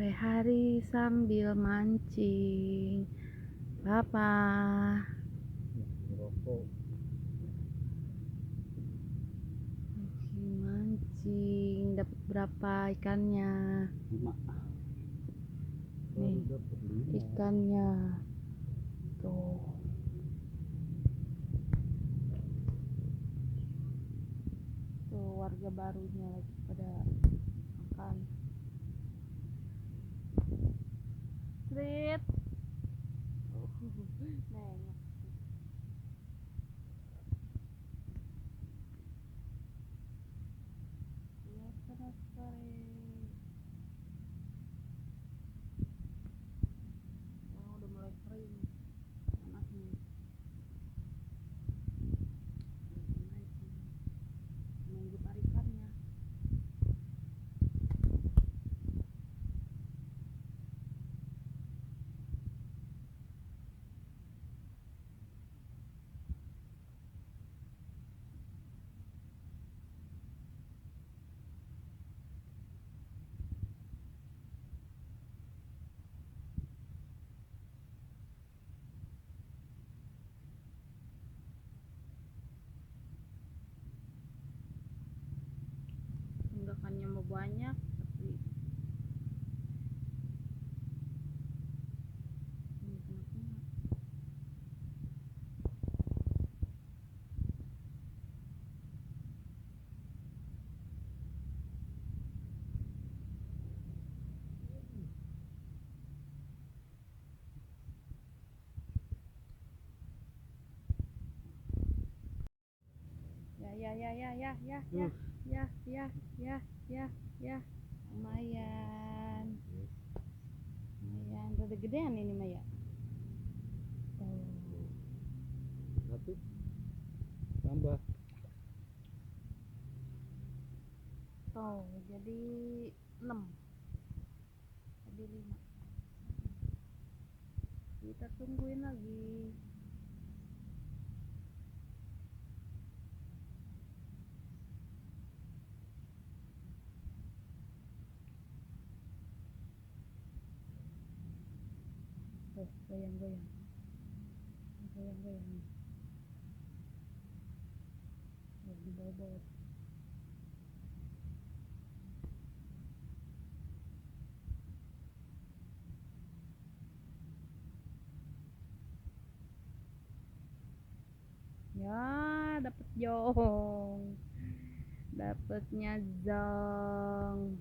Sore hari sambil mancing. Papa Rokok lagi mancing. Dapat berapa ikannya? 5. Nih, Baru dapat 5. ikannya. Tuh. Tuh warga barunya lagi pada makan. Street. Nengok. Ya, terus sore. Udah mulai kering. Panas nih. Nunggu tarikannya. Tunggakannya mau banyak tapi ini kenapa ya lumayan rada gedean ini Maya. Satu tambah Tuh jadi 6, jadi 5. Kita tungguin lagi. Tuh goyang-goyang di bawah. Ya, dapetnya zong.